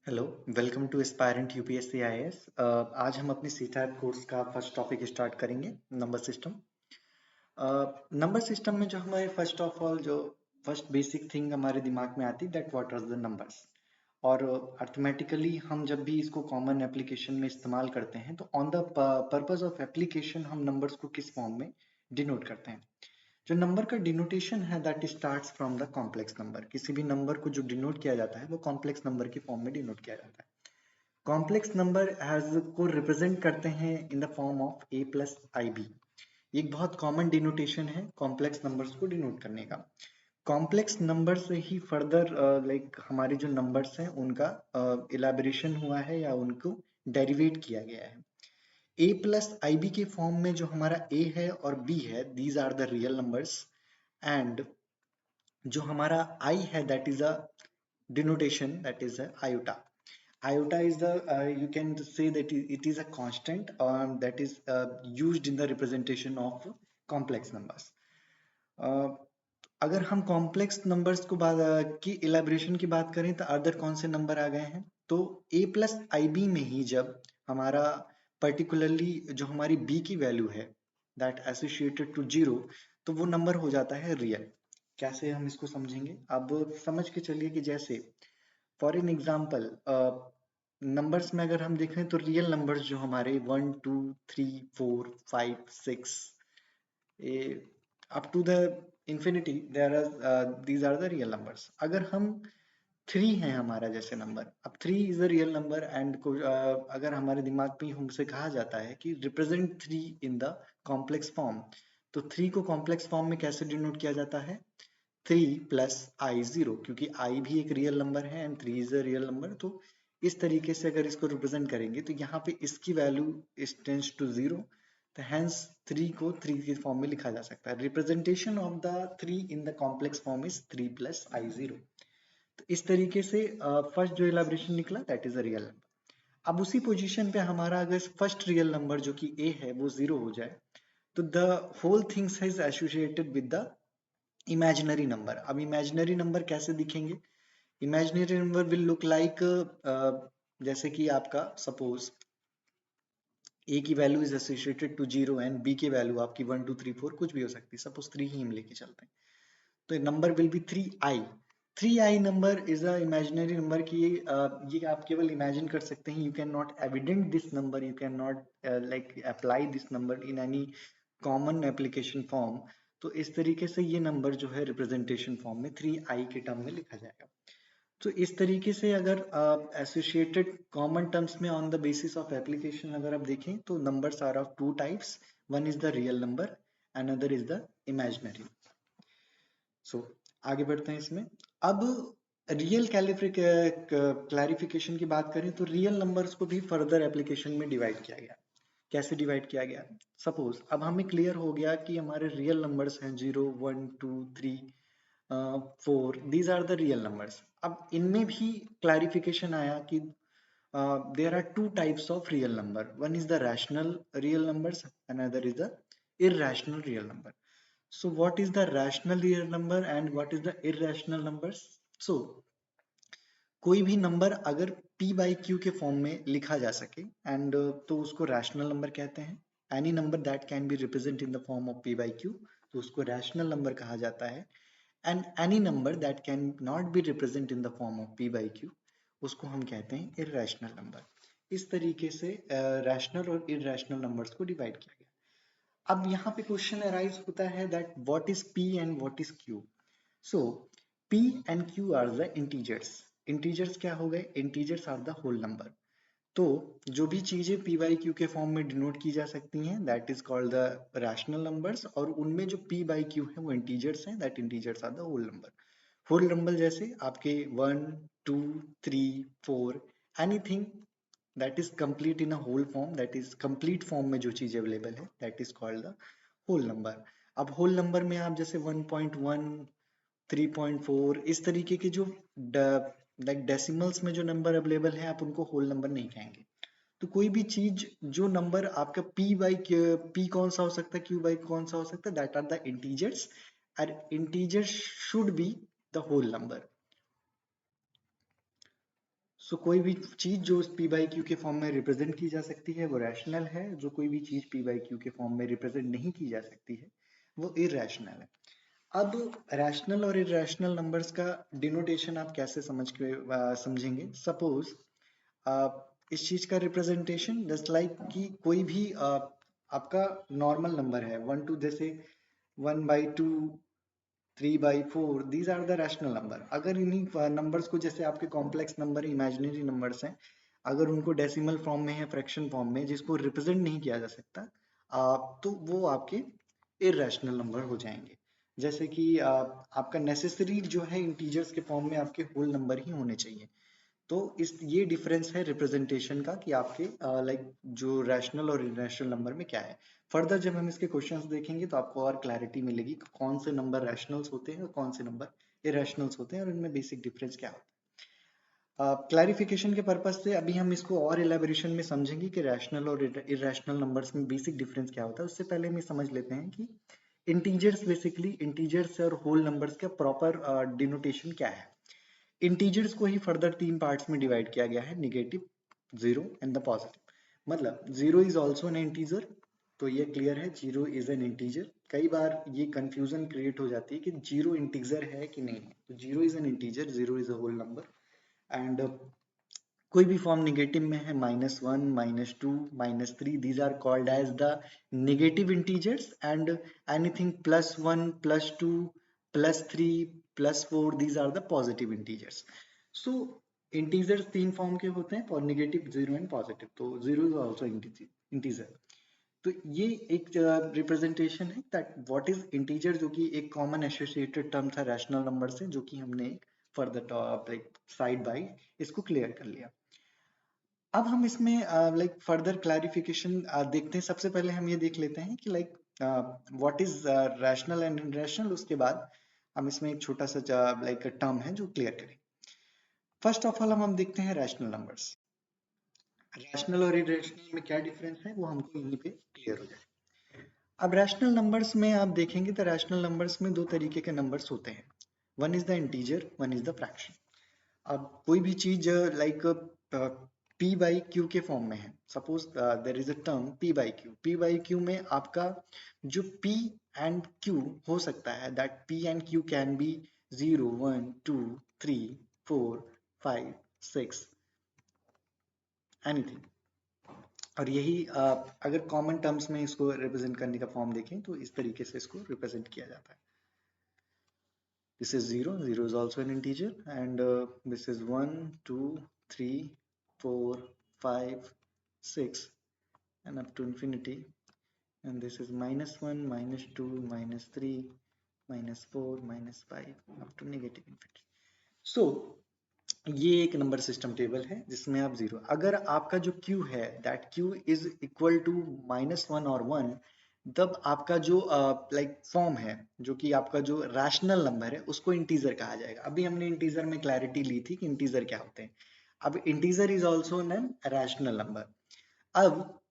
Hello, welcome to aspirant UPSC IAS. आज हम अपने सीटैट कोर्स का फर्स्ट टॉपिक स्टार्ट करेंगे, नंबर सिस्टम। नंबर सिस्टम में जो हमारे फर्स्ट ऑफ ऑल जो फर्स्ट बेसिक थिंग हमारे दिमाग में आती है that what are the numbers. और अर्थमेटिकली हम जब भी इसको कॉमन एप्लीकेशन में इस्तेमाल करते हैं तो on the purpose of application हम नंबर्स को किस फॉर्म में डिनोट करते हैं। जो नंबर का डिनोटेशन है that starts from the complex number. किसी भी नंबर को जो डिनोट किया जाता है वो कॉम्प्लेक्स नंबर की फॉर्म में डिनोट किया जाता है। कॉम्प्लेक्स नंबर हैज को रिप्रेजेंट करते हैं in the form of a plus i b. एक बहुत कॉमन डिनोटेशन है कॉम्प्लेक्स नंबर्स को डिनोट करने का। कॉम्प्लेक्स नंबर से ही फर्दर लाइक हमारे जो नंबर्स हैं उनका इलेबोरेशन हुआ है या उनको डेरिवेट किया गया है। a प्लस आई बी के फॉर्म में जो हमारा a है और b है, these are the real numbers. And जो हमारा i है that is a denotation that is a iota. Iota is the you can say that it is a constant that is used in the representation of complex numbers. Uh, अगर हम complex numbers को की elaboration की बात करें तो other कौन से नंबर आ गए हैं, तो a प्लस आई बी में ही जब हमारा पर्टिकुलरली जो हमारी b की वैल्यू है दैट एसोसिएटेड टू जीरो, तो वो नंबर हो जाता है रियल। कैसे हम इसको समझेंगे, अब समझ के चलिए कि जैसे फॉर एन एग्जाम्पल नंबर्स में अगर हम देखें तो रियल नंबर्स जो हमारे 1 2 3 4 5 6 up to the infinity there are these are the real numbers. अगर हम 3 है हमारा जैसे नंबर, अब 3 is the real number and अगर हमारे दिमाग में हमसे कहा जाता है कि represent 3 in the complex form, तो 3 को कॉम्प्लेक्स फॉर्म में कैसे डिनोट किया जाता है, 3 प्लस आई जीरो, क्योंकि आई भी एक रियल नंबर है and 3 is a real number. तो इस तरीके से अगर इसको रिप्रेजेंट करेंगे तो यहाँ पे इसकी value is tends to zero, तो हेंस 3 को 3 के फॉर्म में लिखा जा सकता है। Representation of the 3 in the complex form is 3 plus I zero. तो इस तरीके से फर्स्ट जो इलेबोरेशन निकला that is a real number. अब उसी पोजीशन पे हमारा अगर फर्स्ट रियल नंबर जो कि a है वो जीरो हो जाए, तो the whole things is associated with the imaginary number. अब इमेजिनरी नंबर कैसे दिखेंगे, imaginary number will look like जैसे कि आपका सपोज a की value is associated to zero and b की वैल्यू आपकी 1 2 3 4 कुछ भी हो सकती है, सपोज 3 ही हम लेके चलते हैं, तो number will be 3i। 3i number is a imaginary number की ये आप केवल इमेजिन कर सकते हैं, you can not evident this number, you can not like apply this number in any common application form. तो इस तरीके से ये नंबर जो है रिप्रेजेंटेशन फॉर्म में 3i के टर्म में लिखा जाएगा। तो इस तरीके से अगर एसोसिएटेड कॉमन टर्म्स में on the basis of application अगर आप देखें तो numbers are of two types, one is the real number, another is the imaginary. So आगे बढ़ते हैं इसमें। अब रियल क्लैरिफिकेशन की बात करें तो रियल नंबर्स को भी फर्दर एप्लीकेशन में डिवाइड किया गया। कैसे डिवाइड किया गया, सपोज अब हमें क्लियर हो गया कि हमारे रियल नंबर्स हैं 0 1 2 3 4, these are the real numbers. अब इनमें भी क्लैरिफिकेशन आया कि there are two types of real number, one is the rational real numbers, another is the irrational real number. So what is the rational real number and what is the irrational numbers? So कोई भी number अगर p by q के form में लिखा जा सके and तो उसको रैशनल नंबर कहते हैं। Any number that can be represent in the form of p by q, तो उसको रैशनल नंबर कहा जाता है। And any number that can not be represent in the form of p by q, उसको हम कहते हैं इररेशनल नंबर। इस तरीके से रैशनल और इररेशनल नंबर्स को डिवाइड किया गया। अब यहाँ पे क्वेश्चन अराइज होता है that what is p and what is q। So p and q are the integers. Integers क्या हो गए, integers are the whole number. तो जो भी चीजें p बाई q के फॉर्म में डिनोट की जा सकती हैं that is called the rational numbers, और उनमें जो p बाई q है वो इंटीजर्स हैं, that integers are the whole number. Whole number जैसे आपके 1 2 3 4 anything that is complete in a whole form, that is complete form में जो चीज अवेलेबल है that is called the whole number। अब whole number में आप जैसे 1.1 3.4 इस तरीके के जो लाइक डेसिमल्स में जो नंबर अवेलेबल है आप उनको होल नंबर नहीं कहेंगे। तो कोई भी चीज जो नंबर आपका p कौन सा हो सकता है, q बाई कौन सा हो सकता है, दैट आर द इंटीजर्स और integers should be the whole number. So कोई भी चीज जो पी बाई क्यू के फॉर्म में रिप्रेजेंट की जा सकती है वो रैशनल है, जो कोई भी चीज पी बाई क्यू के फॉर्म में रिप्रेजेंट नहीं की जा सकती है वो इरैशनल है। अब रैशनल और इरैशनल नंबर्स का डिनोटेशन आप कैसे समझेंगे? सपोज इस चीज का रिप्रेजेंटेशन जस्ट लाइक कि कोई भी आपका नॉर्मल नंबर है 1 2, जैसे 1/2, 3/4, these are the rational number. अगर इन्हीं नंबर्स को, जैसे आपके कॉम्प्लेक्स नंबर इमेजिनरी नंबर्स हैं, अगर उनको डेसिमल फॉर्म में या फ्रैक्शन फॉर्म में जिसको रिप्रेजेंट नहीं किया जा सकता, तो वो आपके इररेशनल नंबर हो जाएंगे। जैसे कि आपका नेसेसरी जो है इंटीजर्स के फॉर्म में आपके होल नंबर ही होने चाहिए। तो इस ये डिफरेंस है रिप्रेजेंटेशन का कि आपके लाइक जो रैशनल और इरेशनल नंबर में क्या है। फर्दर जब हम इसके क्वेश्चंस देखेंगे तो आपको और क्लैरिटी मिलेगी कि कौन से नंबर रैशनल्स होते हैं और कौन से नंबर इरेशनल्स होते हैं और इनमें बेसिक डिफरेंस क्या होता है। क्लैरिफिकेशन के पर्पज से अभी हम इसको और इलेबोरेशन में समझेंगे कि रैशनल और इरेशनल नंबर्स में बेसिक डिफरेंस क्या होता है। उससे पहले हम समझ लेते हैं कि इंटीजर्स, बेसिकली इंटीजर्स और होल नंबर्स का प्रॉपर डिनोटेशन क्या है। इंटीजर्स को ही फर्दर 3 पार्ट्स में डिवाइड किया गया है, negative, zero and the positive. मतलब zero is also an integer, तो ये क्लियर है, जीरो इज एन इंटीजर। कई बार ये कंफ्यूजन क्रिएट हो जाती है कि जीरो इंटीजर है कि नहीं है। तो zero is an integer, zero is a whole number. And कोई भी फॉर्म नेगेटिव में है, -1, -2, -3, these are called as the negative integers, and anything +1, +2, +3, +4, these are the positive integers. So integers 3 form के होते हैं, और नेगेटिव, जीरो एंड पॉजिटिव। तो zero is also integer. तो ये एक रिप्रेजेंटेशन है दैट व्हाट इज इंटीजर, जो कि एक कॉमन एसोसिएटेड टर्म था रैशनल नंबर से, जो कि हमने फर्दर लाइक साइड बाय इसको क्लियर कर लिया। अब हम इसमें लाइक फर्दर क्लैरिफिकेशन देखते हैं। सबसे पहले हम ये देख लेते हैं कि like what is rational and irrational. उसके बाद हम इसमें एक छोटा सा लाइक टर्म है जो क्लियर करें। फर्स्ट ऑफ ऑल हम देखते हैं रैशनल नंबर्स। रैशनल और इररेशनल में क्या डिफरेंस है वो हमको यहीं पे क्लियर हो जाए। अब रैशनल नंबर्स में आप देखेंगे तो रैशनल नंबर्स में दो तरीके के नंबर्स होते हैं, one is the integer, one is the fraction. अब कोई भी चीज लाइक पी बाई क्यू के फॉर्म में है, suppose there is a term P by Q. P by Q में आपका जो पी एंड क्यू हो सकता है, that P and Q can be 0, 1, 2, 3, 4, 5, 6, anything. और यही अगर कॉमन टर्म्स में इसको रिप्रेजेंट करने का फॉर्म देखें तो इस तरीके से इसको रिप्रेजेंट किया जाता है। This is 0, 0 is also an integer, and this is 1, 2, 3, 4, 5, 6, and up to infinity. And this is -1, -2, -3, -4, -5, up to negative infinity. So ये एक नंबर सिस्टम टेबल है जिसमें आप जीरो, अगर आपका जो क्यू है that q is equal to -1 और 1, तब आपका जो लाइक फॉर्म है, जो कि आपका जो रैशनल नंबर है, उसको इंटीजर कहा जाएगा। अभी हमने इंटीजर में क्लैरिटी ली थी कि इंटीजर क्या होते हैं। अब integer is also N rational number. अब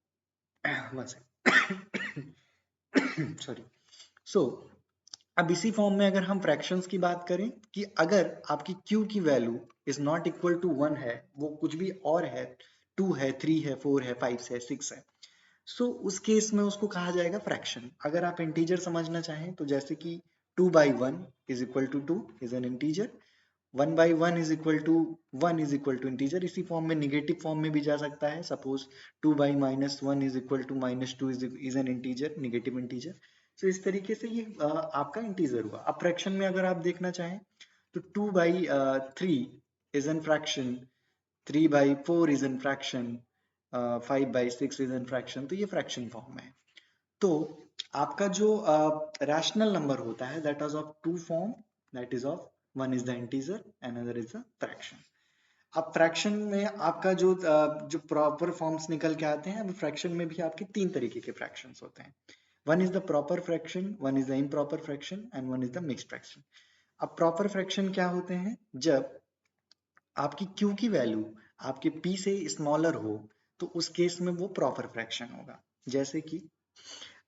सॉरी। सो अब इसी फॉर्म में अगर हम फ्रैक्शंस की बात करें कि अगर आपकी q की value is not equal to 1 है, वो कुछ भी और है, 2 है, 3 है, 4 है, 5 है, 6 है, सो उस केस में उसको कहा जाएगा फ्रैक्शन। अगर आप इंटीजर समझना चाहें तो जैसे कि 2/1 is equal to 2 is an integer, 1/1 is equal to 1 is equal to integer. इसी फॉर्म में नेगेटिव फॉर्म में भी जा सकता है, suppose 2/-1 is equal to -2 is an integer, negative integer. तो इस तरीके से ये आपका इंटीजर हुआ। अब फ्रैक्शन में अगर आप देखना चाहें तो 2/3 is an fraction, 3/4 is an fraction, 5/6 is an fraction. तो ये फ्रैक्शन फॉर्म में है। तो आपका जो रैशनल नंबर होता है that is of two form, that is of one is the integer, another is the fraction. अब फ्रैक्शन में आपका जो प्रॉपर फॉर्म्स निकल के आते हैं। अब फ्रैक्शन में भी आपके तीन तरीके के फ्रैक्शंस होते हैं, one is the proper fraction, one is the improper fraction, and one is the mixed fraction. अब प्रॉपर फ्रैक्शन क्या होते हैं? जब आपकी q की वैल्यू आपके p से स्मॉलर हो तो उस केस में वो प्रॉपर फ्रैक्शन होगा। जैसे कि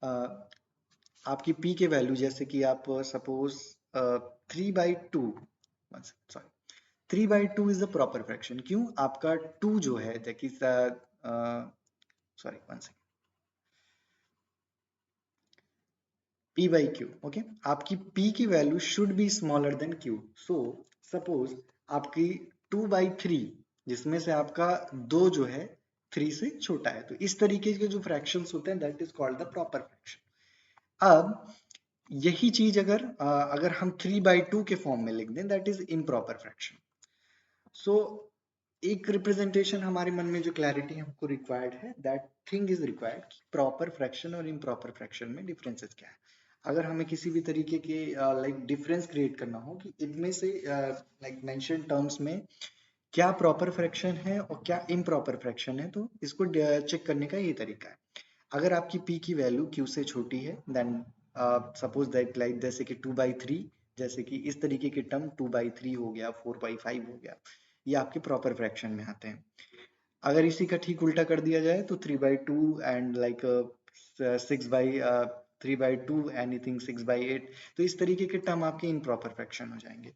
आपकी p के वैल्यू, जैसे कि आप suppose 3/2, sorry 3/2 is the proper fraction. क्यों? आपका 2 जो है देखिए, sorry one second, p by q, okay. आपकी p की value should be smaller than q। So suppose आपकी 2/3 जिसमें से आपका 2 जो है 3 से छोटा है, तो इस तरीके के जो फ्रैक्शंस होते हैं that is called the proper fraction. अब यही चीज अगर हम 3/2 के फॉर्म में लिख दें दैट इज इम्प्रॉपर फ्रैक्शन। सो एक रिप्रेजेंटेशन हमारे मन में जो क्लैरिटी हमको रिक्वायर्ड है, दैट थिंग इज रिक्वायर्ड कि प्रॉपर फ्रैक्शन और इम्प्रॉपर फ्रैक्शन में डिफरेंसेस क्या है। अगर हमें किसी भी तरीके के लाइक डिफरेंस क्रिएट करना हो कि इनमें से लाइक मेंशन टर्म्स में क्या प्रॉपर फ्रैक्शन है और क्या इम्प्रॉपर फ्रैक्शन है, तो इसको चेक करने का ये तरीका है। अगर आपकी p की वैल्यू q से छोटी है देन सपोज दैट लाइक जैसे कि 2/3, जैसे कि इस तरीके के टर्म 2/3 हो गया, 4/5 हो गया, ये आपके प्रॉपर फ्रैक्शन में आते हैं। अगर इसी का ठीक उल्टा कर दिया जाए तो 3/2 एंड लाइक 3/2 एनीथिंग 6/8, तो इस तरीके के टर्म आपके इम्प्रॉपर फ्रैक्शन हो जाएंगे।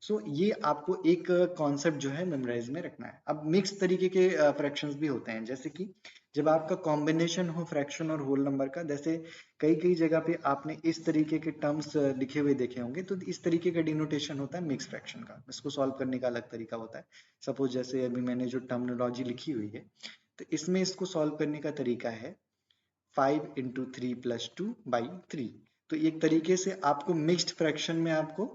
सो ये आपको एक कॉन्सेप्ट जो है मेमोराइज में रखना है। अब मिक्स तरीके के फ्रैक्शंस भी होते हैं, जैसे कि जब आपका कॉम्बिनेशन हो फ्रैक्शन और होल नंबर का, जैसे कई कई जगह पे आपने इस तरीके के टर्म्स लिखे हुए देखे होंगे, तो इस तरीके का डिनोटेशन होता है मिक्स फ्रैक्शन का। इसको सॉल्व करने का अलग तरीका होता है। सपोज जैसे अभी मैंने जो टर्मिनोलॉजी लिखी हुई है, तो इसमें इसको सॉल्व करने का तरीका है 5 into 3 plus 2/3। तो एक तरीके से आपको मिक्स्ड फ्रैक्शन में आपको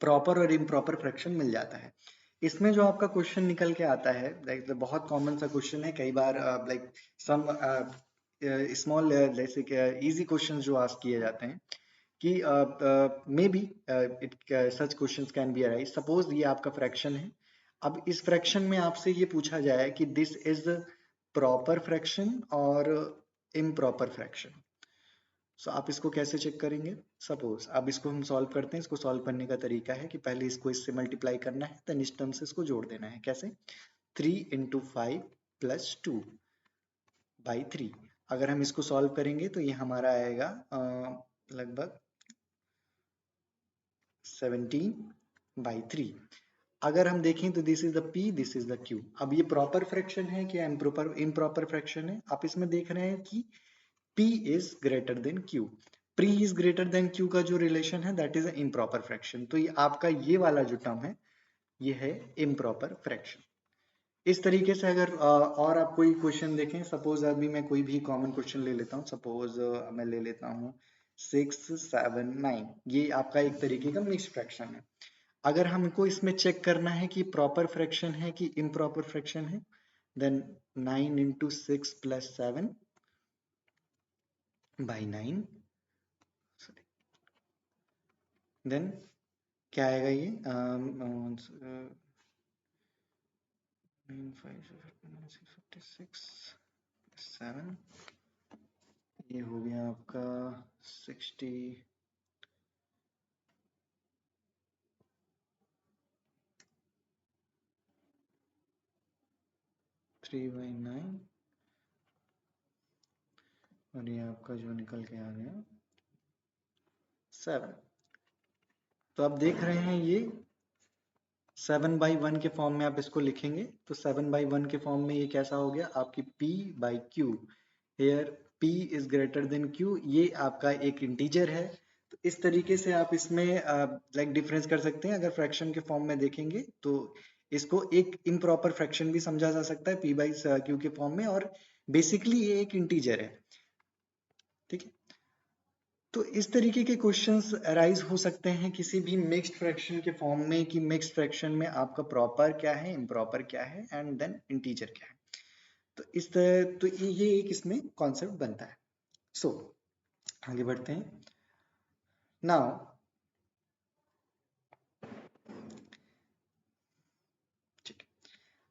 प्रॉपर और इम्प्रॉपर फ्रैक्शन मिल जाता है। इसमें जो आपका क्वेश्चन निकल के आता है, लाइक बहुत कॉमन सा क्वेश्चन है, कई बार लाइक सम स्मॉल जैसे कि इजी क्वेश्चन जो आस्क किए जाते हैं कि may be it such questions can be arise. Suppose ये आपका फ्रैक्शन है, अब इस फ्रैक्शन में आपसे ये पूछा जाए कि दिस इज प्रॉपर फ्रैक्शन और इम्प्रॉपर फ्रैक्शन। सो आप इसको कैसे चेक करेंगे? सपोज अब इसको हम सॉल्व करते हैं। इसको सॉल्व करने का तरीका है कि पहले इसको इससे मल्टीप्लाई करना है, देन इस टर्म से इसको जोड़ देना है। कैसे? 3 into 5 plus 2/3। अगर हम इसको सॉल्व करेंगे तो ये हमारा आएगा लगभग 17/3। अगर हम देखें तो this is the p, this is the q। अब ये प्रॉपर फ्रैक्शन है क्या इम्प्रॉपर फ्रैक्शन है? आप इसमें देख रहे हैं कि p is greater than q। p is greater than q का जो रिलेशन है that is a improper fraction. तो ये आपका ये वाला जो टर्म है ये है इम्प्रॉपर फ्रैक्शन। इस तरीके से अगर और आप कोई क्वेश्चन देखें, सपोज अभी मैं कोई भी कॉमन क्वेश्चन ले लेता हूँ। सपोज मैं ले लेता हूँ 6, 7, 9। ये आपका एक तरीके का मिक्स्ड फ्रैक्शन है। अगर हमको इसमें चेक करना है कि प्रॉपर फ्रैक्शन है कि इम्प्रॉपर फ्रैक्शन है, देन 9 into 6 plus 7/9, देन क्या आएगा ये 7, ये हो गया आपका 60, 3/9, और ये आपका जो निकल के आ गया 7। तो आप देख रहे हैं ये 7/1 के फॉर्म में आप इसको लिखेंगे तो 7/1 के फॉर्म में ये कैसा हो गया आपकी p/q। Here p is greater than q, ये आपका एक इंटीजर है। तो इस तरीके से आप इसमें लाइक डिफरेंस कर सकते हैं। अगर फ्रैक्शन के फॉर्म में देखेंगे तो इसको एक इम्प्रॉपर फ्रैक्शन भी समझा जा सकता है p/q के फॉर्म में, और बेसिकली ये एक इंटीजर है। ठीक है, तो इस तरीके के क्वेश्चंस अराइज हो सकते हैं किसी भी मिक्स्ड फ्रैक्शन के फॉर्म में कि मिक्स्ड फ्रैक्शन में आपका प्रॉपर क्या है, इम्प्रॉपर क्या है, एंड देन इंटीजर क्या है। तो इस तरह तो ये एक इसमें कॉन्सेप्ट बनता है। सो आगे बढ़ते हैं। नाउ ठीक है,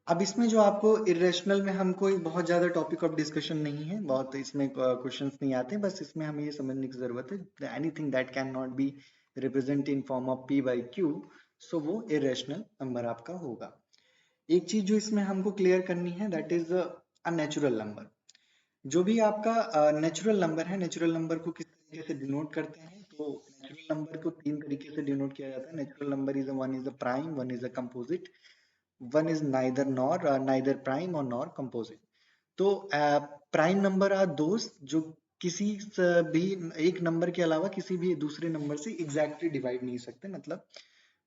अब इसमें जो आपको इरेशनल में हमको बहुत ज्यादा टॉपिक ऑफ डिस्कशन नहीं है, बहुत इसमें क्वेश्चंस नहीं आते, बस इसमें हमें ये समझने की जरूरत है anything that can not be represent in form of p/q, सो वो इरेशनल नंबर आपका होगा। एक चीज जो इसमें हमको क्लियर करनी है that is a natural number. जो भी आपका नेचुरल नंबर है, नेचुरल नंबर को किस तरीके से डिनोट करते हैं, तो तो नेचुरल नंबर को 3 तरीके से डिनोट किया जाता है। Natural number is one is the prime, one is the composite, one is neither nor, neither prime और नॉर कंपोजिट। तो प्राइम नंबर आर दोस्त जो किसी भी एक नंबर के अलावा किसी भी दूसरे नंबर से एग्जैक्टली डिवाइड नहीं सकते, मतलब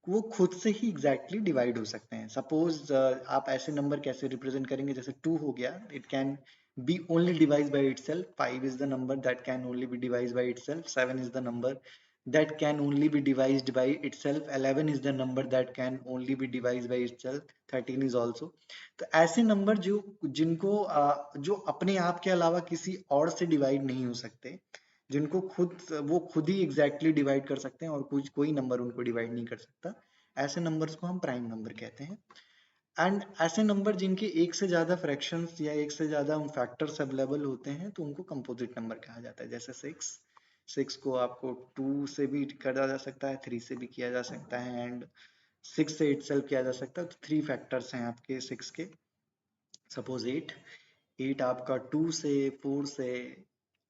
वो खुद से ही एग्जैक्टली डिवाइड हो सकते हैं। सपोज आप ऐसे नंबर कैसे रिप्रेजेंट करेंगे, जैसे 2 हो गया, it can be only divide by itself, 5 is the number that can only be divide by itself, 7 is the number that can only be divided by itself, 11 is the number that can only be divided by itself, 13 is also। तो ऐसे number जो जिनको जो अपने आप के अलावा किसी और से डिवाइड नहीं हो सकते, जिनको वो खुद ही एग्जैक्टली डिवाइड कर सकते हैं और कुछ कोई नंबर उनको डिवाइड नहीं कर सकता, ऐसे नंबर्स को हम प्राइम नंबर कहते हैं। एंड ऐसे नंबर जिनके एक से ज्यादा फ्रैक्शंस या एक से ज्यादा फैक्टर्स अवेलेबल होते हैं तो उनको कंपोजिट नंबर कहा जाता है। जैसे 6 को आपको 2 से भी करा जा सकता है, 3 से भी किया जा सकता है, एंड 6 से इटसेल्फ किया जा सकता है। तो 3 फैक्टर्स हैं आपके 6 के। सपोज 8 आपका 2 से, 4 से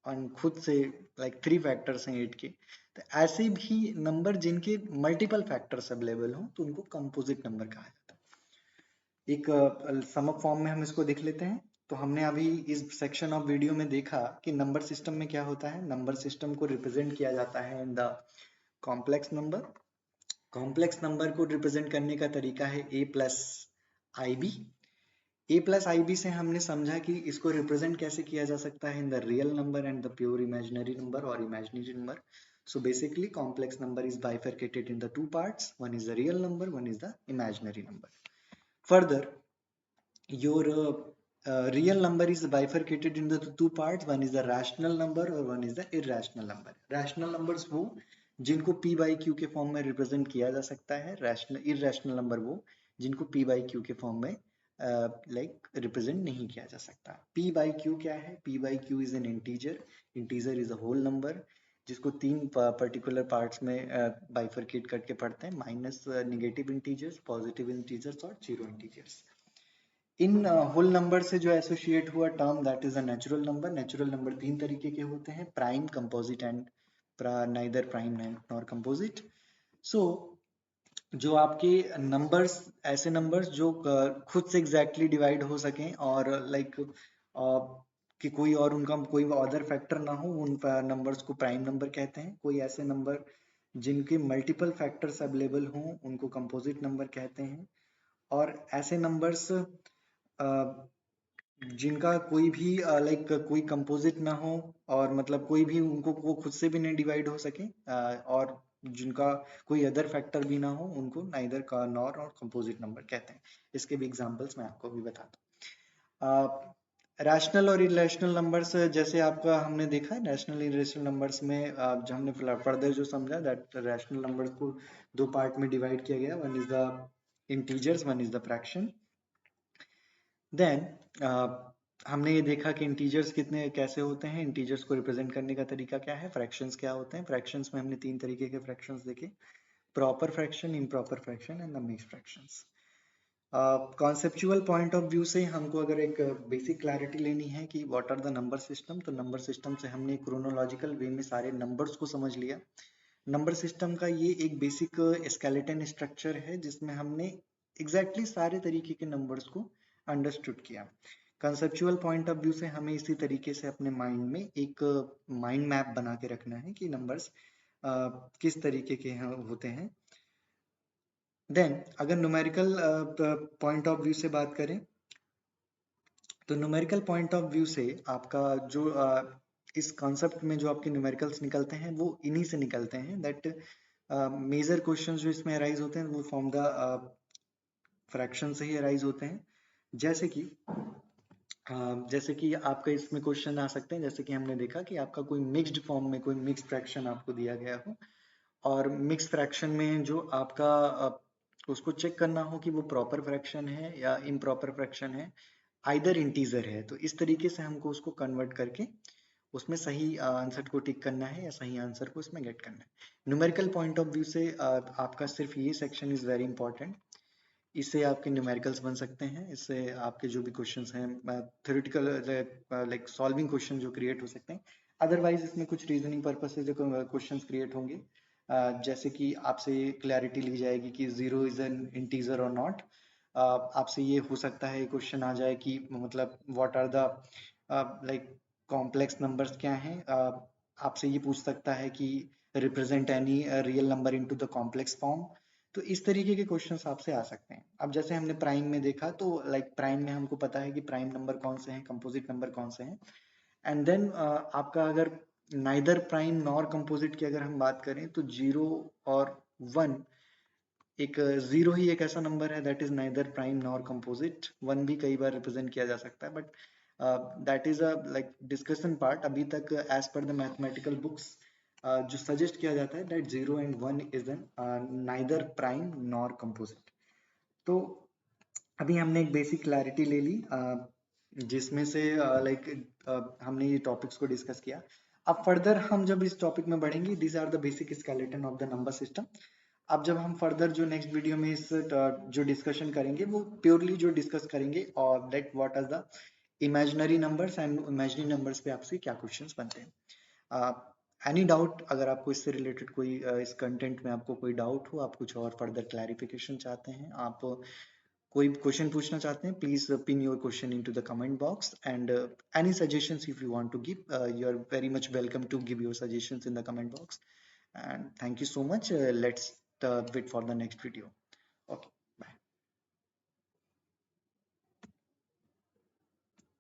और खुद से, लाइक 3 फैक्टर्स हैं 8 के। तो ऐसे भी नंबर जिनके मल्टीपल फैक्टर्स अवेलेबल हो तो उनको कंपोजिट नंबर कहा जाता है। एक सम अप फॉर्म में हम इसको देख लेते हैं। तो हमने अभी इस सेक्शन ऑफ वीडियो में देखा कि नंबर सिस्टम में क्या होता है। नंबर सिस्टम को रिप्रेजेंट किया जाता है in the complex number. Complex number को रिप्रेजेंट करने का तरीका है a plus i b. a plus i b से हमने समझा कि इसको रिप्रेजेंट कैसे किया जा सकता है in the real number and the pure imaginary number और imaginary number. So basically complex number is bifurcated in the two parts. One is the real number, one is the imaginary number. Further, your real number is bifurcated into the two parts. One is the rational number or one is the irrational number. Rational numbers वो जिनको p by q के form में represent किया जा सकता है। Rational irrational number वो जिनको p by q के फॉर्म में रिप्रेजेंट नहीं किया जा सकता। p by q क्या है? p by q is an integer. Integer is a whole number जिसको 3 पर्टिकुलर पार्ट्स में बाइफरकेट करके पढ़ते हैं, minus negative integers, positive integers और जीरो इंटीजर्स। इन होल नंबर से जो एसोसिएट हुआ term that is a natural number. Natural number 3 तरीके के होते हैं, prime, composite and neither prime nor composite. So जो आपके नंबर्स, ऐसे नंबर्स जो खुद से एग्जैक्टली डिवाइड हो सकें और लाइक कि कोई और उनका कोई अदर फैक्टर ना हो, उन नंबर्स को प्राइम नंबर कहते हैं। कोई ऐसे नंबर जिनके मल्टीपल फैक्टर्स अवेलेबल हों उनको कंपोजिट नंबर कहते हैं। और ऐसे नंबर्स जिनका कोई भी लाइक कोई कंपोजिट ना हो और मतलब कोई भी उनको वो खुद से भी नहीं डिवाइड हो सके और जिनका कोई अदर फैक्टर भी ना हो उनको नाइदर का नॉर और कंपोजिट नंबर कहते हैं। इसके भी एग्जांपल्स मैं आपको भी बताता हूँ। रैशनल और इरेशनल नंबर्स जैसे आपका हमने देखा है, रैशनल इरेशनल नंबर्स में जो हमने फर्दर जो समझा दैट रैशनल नंबर्स को 2 पार्ट में डिवाइड किया गया, one is the integers, one is the fraction. Then हमने ये देखा कि इंटीजर्स कितने कैसे होते हैं, इंटीजर्स को रिप्रेजेंट करने का तरीका क्या है, फ्रैक्शंस क्या होते हैं। फ्रैक्शंस में हमने 3 तरीके के फ्रैक्शंस देखे, proper fraction, improper fraction and the mixed fractions. Conceptual point of view से हमको अगर एक बेसिक क्लैरिटी लेनी है कि what are the number system, तो नंबर सिस्टम से हमने क्रोनोलॉजिकल वे में सारे नंबर्स को समझ लिया। नंबर सिस्टम का ये एक बेसिक स्केलेटन स्ट्रक्चर है जिसमें हमने एग्जैक्टली सारे तरीके के नंबर्स को अंडरस्टूड किया। कंसेप्चुअल पॉइंट ऑफ व्यू से हमें इसी तरीके से अपने माइंड में एक माइंड मैप बना के रखना है कि नंबर्स किस तरीके के होते हैं। देन अगर न्यूमेरिकल पॉइंट ऑफ व्यू से बात करें तो न्यूमेरिकल पॉइंट ऑफ व्यू से आपका जो इस कॉन्सेप्ट में जो आपके न्यूमेरिकल्स निकलते हैं वो इन्हीं से निकलते हैं दैट मेजर क्वेश्चंस जो इसमें अराइज होते हैं वो फ्रॉम द फ्रैक्शन से ही अराइज होते हैं। जैसे कि आपका इसमें क्वेश्चन आ सकते हैं, जैसे कि हमने देखा कि आपका कोई मिक्स्ड फॉर्म में कोई मिक्स्ड फ्रैक्शन आपको दिया गया हो और मिक्स फ्रैक्शन में जो आपका उसको चेक करना हो कि वो प्रॉपर फ्रैक्शन है या इम्प्रॉपर फ्रैक्शन है, आइदर इंटीजर है, तो इस तरीके से हमको उसको कन्वर्ट करके उसमें सही आंसर को टिक करना है या सही आंसर को उसमें गेट करना है। न्यूमेरिकल पॉइंट ऑफ व्यू से आपका सिर्फ ये सेक्शन इज वेरी इंपॉर्टेंट। इससे आपके न्यूमेरिकल्स बन सकते हैं, इससे आपके जो भी क्वेश्चंस हैं थ्योरेटिकल लाइक सॉल्विंग क्वेश्चन जो क्रिएट हो सकते हैं अदरवाइज इसमें कुछ रीजनिंग पर्पस से जो क्वेश्चंस क्रिएट होंगे, जैसे कि आपसे क्लैरिटी ली जाएगी कि जीरो इज एन इंटीजर और नॉट। आपसे ये हो सकता है क्वेश्चन आ जाए कि मतलब what are the like complex numbers क्या हैं। आपसे ये पूछ सकता है कि represent any real number into the complex form. तो इस तरीके के क्वेश्चंस आपसे आ सकते हैं। अब जैसे हमने प्राइम में देखा तो लाइक प्राइम में हमको पता है कि प्राइम नंबर कौन से हैं, कंपोजिट नंबर कौन से हैं। एंड देन आपका अगर neither prime nor composite key अगर हम बात करें तो जीरो और वन, एक जीरो ही एक ऐसा नंबर है that is neither prime nor composite. One भी कई बार रिप्रेजेंट किया जा सकता है, but that is a like discussion part. अभी तक as per the mathematical books जो सजेस्ट किया जाता है that zero and one is an neither prime nor composite. तो अभी हमने एक बेसिक क्लैरिटी ले ली, जिसमें से लाइक हमने ये टॉपिक्स को डिस्कस किया। अब फर्दर हम जब इस टॉपिक में बढ़ेंगे, these are the basic skeleton of the number system. अब जब हम फर्दर जो नेक्स्ट वीडियो में इस जो डिस्कशन करेंगे वो प्योरली जो डिस्कस करेंगे और that what are the imaginary numbers and imaginary numbers पे आपसे क्या क्वेश्चंस बनते हैं। एनी डाउट, अगर आपको इससे रिलेटेड कोई इस कंटेंट में आपको कोई डाउट हो, आप कुछ और फर्दर क्लैरिफिकेशन चाहते हैं, आप कोई क्वेश्चन पूछना चाहते हैं, please pin your question into the comment box. And any suggestions if you want to give, you are very much welcome to give your suggestions in the comment box. And thank you so much. Let's wait for the next video. Okay.